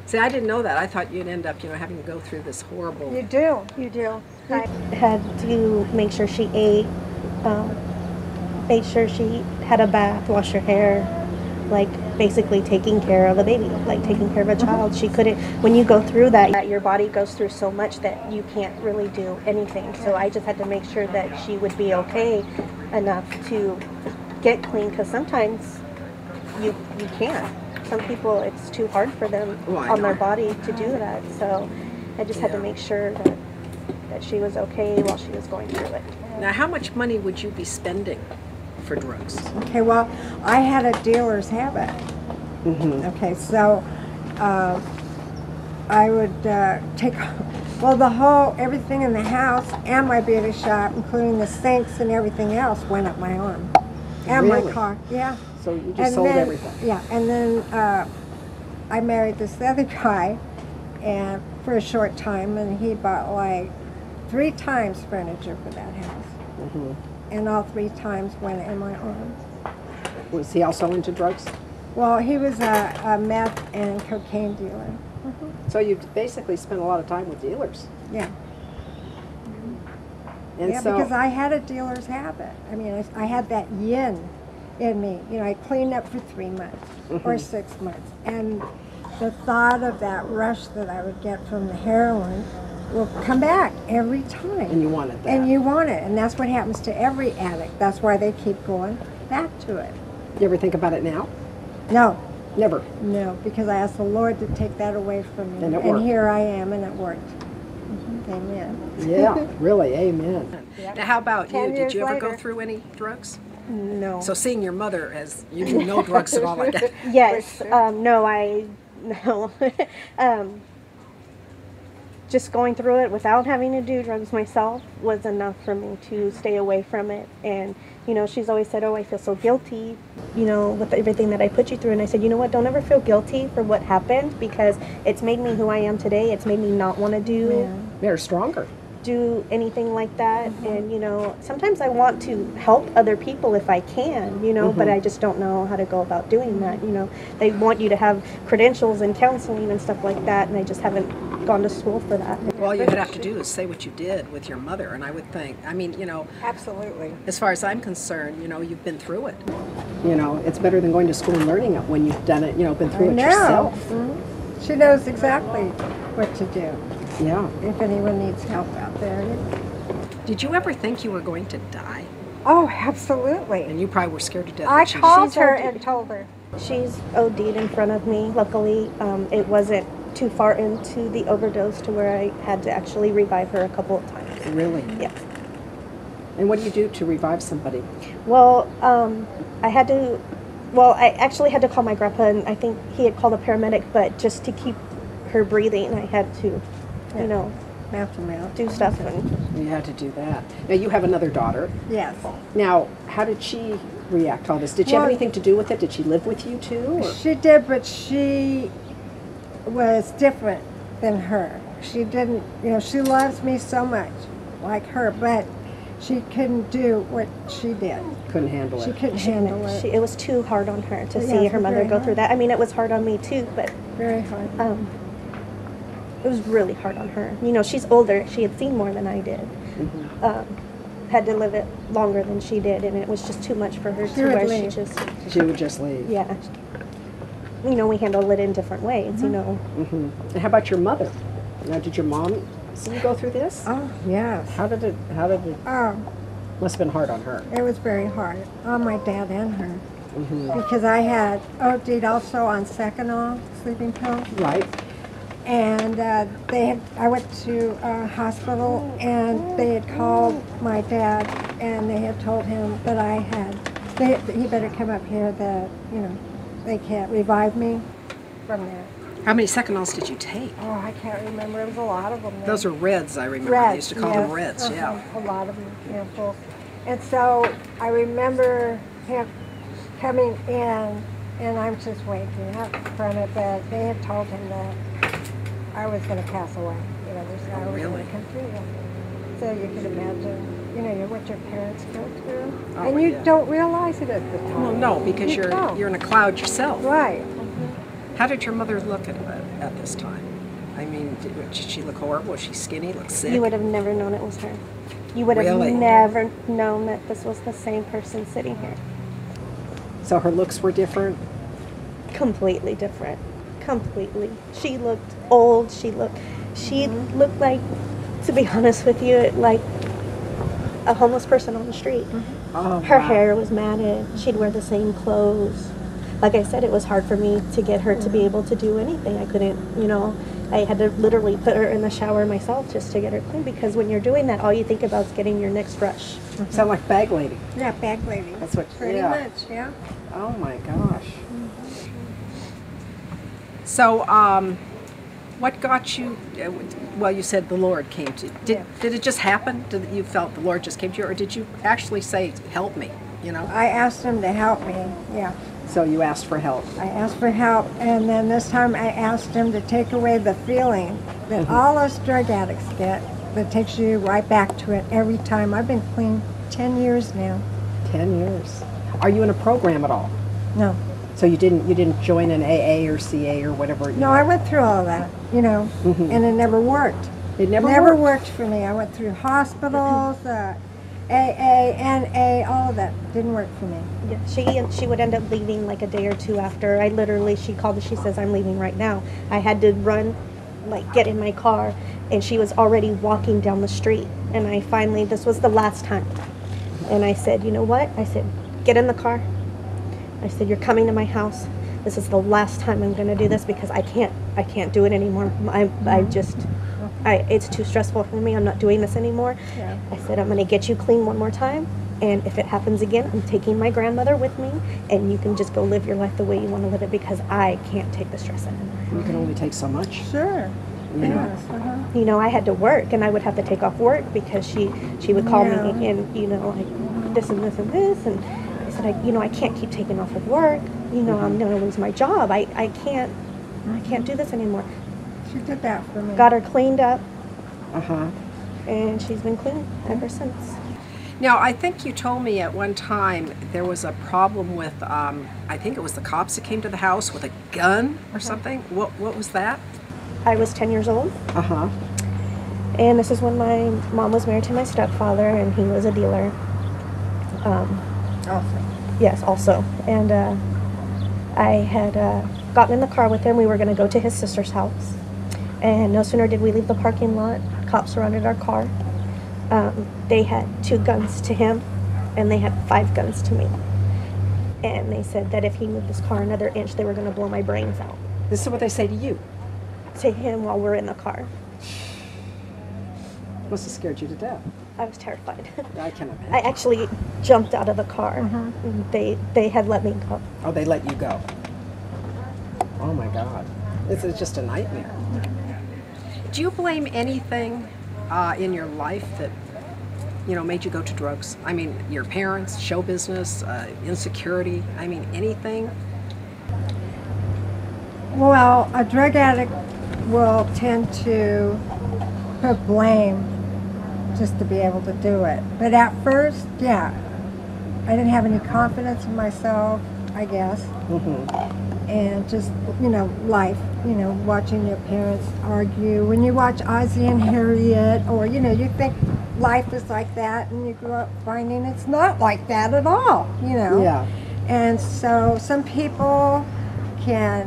See, I didn't know that. I thought you'd end up, having to go through this horrible... You do, you do. I had to make sure she ate, made sure she had a bath, wash her hair, like basically taking care of a baby, like taking care of a child. She couldn't, when you go through that, your body goes through so much that you can't really do anything. So I just had to make sure that she would be okay enough to get clean, because sometimes you can't. Some people, it's too hard for them on their body to do that. So I just had to make sure that she was okay while she was going through it. Now, how much money would you be spending for drugs? Okay, well, I had a dealer's habit. Okay, so I would take, well, everything in the house and my beauty shop, including the sinks and everything else, went up my arm. And my car, yeah. So you just sold everything? Yeah, and then I married this other guy and for a short time, and he bought like 3 times furniture for that house. And all 3 times went in my arm. Was he also into drugs? Well, he was a meth and cocaine dealer. So you basically spent a lot of time with dealers. Yeah. And yeah, so, because I had a dealer's habit. I mean, I had that yin in me. I cleaned up for 3 months or 6 months. And the thought of that rush that I would get from the heroin will come back every time. And you wanted that. And you want it. And that's what happens to every addict. That's why they keep going back to it. You ever think about it now? No. Never? No, because I asked the Lord to take that away from me. And it worked. And here I am, and it worked. Amen. Yeah, really, amen. Yep. Now, how about you? 10 Did years you ever go later. through any drugs? No. So seeing your mother as you do no drugs at all like that. Yes, no. Just going through it without having to do drugs myself was enough for me to stay away from it. And, she's always said, oh, I feel so guilty, with everything that I put you through. And I said, you know what, don't ever feel guilty for what happened, because it's made me who I am today. It's made me not want to They're stronger. do anything like that. And, sometimes I want to help other people if I can, but I just don't know how to go about doing that. They want you to have credentials and counseling and stuff like that, and I just haven't gone to school for that. All you would have to do is say what you did with your mother, and I would think, Absolutely. as far as I'm concerned, you've been through it. It's better than going to school and learning it when you've done it, been through it yourself. She knows exactly what to do. Yeah. If anyone needs help out there. Did you ever think you were going to die? Oh, absolutely. And you probably were scared to death. I called She's her OD'd. and told her. She's OD'd in front of me. Luckily, it wasn't too far into the overdose to where I had to actually revive her a couple of times. Really? Yeah. And what do you do to revive somebody? Well, I actually had to call my grandpa, and I think he had called a paramedic, but just to keep her breathing, I had to, Mouth to mouth. do stuff. And You had to do that. Now, you have another daughter. Yes. Now, how did she react to all this? Did she have anything to do with it? Did she live with you, too? Or? She did, but she was different than her. She didn't, she loves me so much, like her, but she couldn't do what she did. Couldn't handle She it. couldn't handle it. it was too hard on her to Yes, see her mother very go through hard. that. I mean, it was hard on me too, but Very hard. it was really hard on her. She's older. She had seen more than I did. Had to live it longer than she did, and it was just too much for her She to would where leave. she just, She would just leave. yeah. We handle it in different ways, And how about your mother? Now, did your mom see you go through this? Oh, yes. How did it, Oh, must have been hard on her. it was very hard on my dad and her. Because I had OD'd also on Seconal sleeping pill. Right. And I went to a hospital, and they had called my dad, and they had told him that he better come up here, that, they can't revive me from that. How many Seconals did you take? Oh, I can't remember. It was a lot of them. Those are Reds, I remember. Reds. They used to call them Reds, yeah. A lot of them, handfuls. And so I remember him coming in, and I'm just waking up from it, but they had told him that I was going to pass away. I was really? going to come through it. So you can imagine, what your parents go through. Oh, And you yeah. don't realize it at the time. Well, no, because You don't. you're in a cloud yourself. Right. How did your mother look at it? at this time? I mean, did she look horrible? Was she skinny? Look sick? You would have never known it was her. You would have Really? never known that this was the same person sitting here. So her looks were different? Completely different. Completely. She looked old. She looked like, to be honest with you, like a homeless person on the street. Oh, Her wow. hair was matted. She'd wear the same clothes. Like I said, it was hard for me to get her to be able to do anything. I couldn't, I had to literally put her in the shower myself just to get her clean, because when you're doing that, all you think about is getting your next rush. Sound like bag lady. Yeah, bag lady. That's what. Pretty yeah. much, yeah. Oh my gosh. So, what got you? Well, you said the Lord came to. Did it just happen? Did you felt the Lord just came to you, or did you actually say, "Help me"? I asked him to help me, yeah. So you asked for help. I asked for help, and then this time I asked him to take away the feeling that all us drug addicts get, that takes you right back to it every time. I've been clean 10 years now. 10 years. Are you in a program at all? No. So you didn't join an AA or CA or whatever? No, I went through all that, and it never worked. It never worked for me. I went through hospitals, AA, NA, all of that. Didn't work for me. Yeah, she would end up leaving like a day or two after. She called and she says, "I'm leaving right now." I had to run, get in my car, and she was already walking down the street. And this was the last time. And I said, "You know what?" I said, "Get in the car." I said, "You're coming to my house. This is the last time I'm going to do this, because I can't do it anymore. It's too stressful for me. I'm not doing this anymore." Yeah. I said, "I'm going to get you clean one more time. And if it happens again, I'm taking my grandmother with me, and you can just go live your life the way you want to live it, because I can't take the stress anymore." You can only take so much. Sure. Yeah. Yes, I had to work, and I would have to take off work because she would call me and, this and this and this. And I said, I can't keep taking off of work. I'm going to lose my job. I can't do this anymore. She did that for me. Got her cleaned up, Uh-huh. and she's been clean ever since. Now, I think you told me at one time there was a problem with, I think it was the cops that came to the house with a gun or something. What was that? I was 10 years old, Uh-huh. and this is when my mom was married to my stepfather, and he was a dealer. Yes, also. And I had gotten in the car with him. We were going to go to his sister's house. And no sooner did we leave the parking lot, cops surrounded our car. They had 2 guns to him, and they had 5 guns to me. And they said that if he moved this car another inch, they were going to blow my brains out. This is what they say to you. To him while we're in the car. Must have scared you to death. I was terrified. I can imagine. I actually jumped out of the car. They had let me go. Oh, they let you go. Oh my God. This is just a nightmare. Do you blame anything in your life that, made you go to drugs? I mean, your parents, show business, insecurity, anything? Well, a drug addict will tend to put blame just to be able to do it. But at first, yeah, I didn't have any confidence in myself, I guess. And just, life, watching your parents argue. When you watch Ozzie and Harriet, or, you think life is like that, and you grow up finding it's not like that at all, Yeah. And so some people can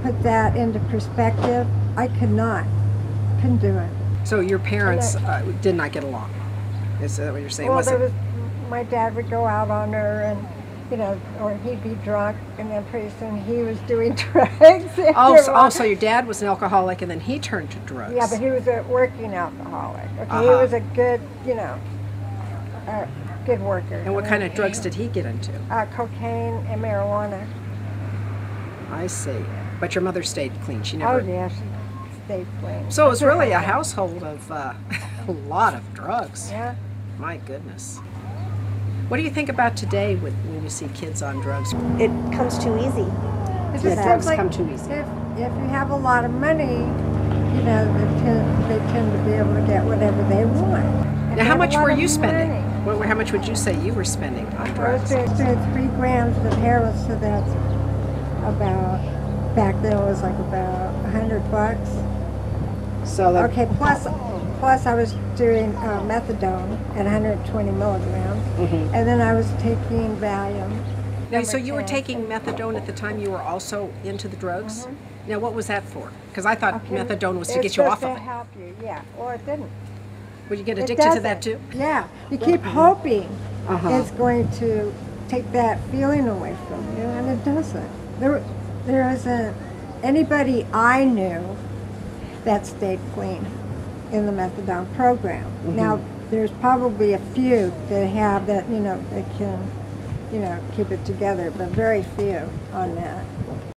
put that into perspective. I couldn't do it. So your parents did not get along? Is that what you're saying? Well, my dad would go out on her, and or he'd be drunk, and then pretty soon he was doing drugs. So your dad was an alcoholic, and then he turned to drugs. Yeah, but he was a working alcoholic. Okay, he was a good, good worker. And what kind of drugs did he get into? Cocaine and marijuana. I see. But your mother stayed clean. She never. Oh yeah, she stayed clean. So it was really a household of a lot of drugs. Yeah. My goodness. What do you think about today when you see kids on drugs? It comes too easy. It The just drugs seems like come too easy. If you have a lot of money, they tend to be able to get whatever they want. If Now, how have a much lot were of you spending? money- How much would you say you were spending on I was drugs? doing 3 grams of heroin, so that's about back then it was like about $100. So like, Okay, plus I was doing methadone at 120 milligrams, and then I was taking Valium. now, so you were 10. taking methadone at the time you were also into the drugs? Now, what was that for? Because I thought Okay, methadone was to it's get you off supposed of to it. help you, yeah. Or it didn't. Would you get It addicted to that doesn't. too? Yeah, you keep hoping Uh-huh. it's going to take that feeling away from you, and it doesn't. There isn't anybody I knew that stayed clean in the methadone program. Now, there's probably a few that have that, that can, keep it together, but very few on that.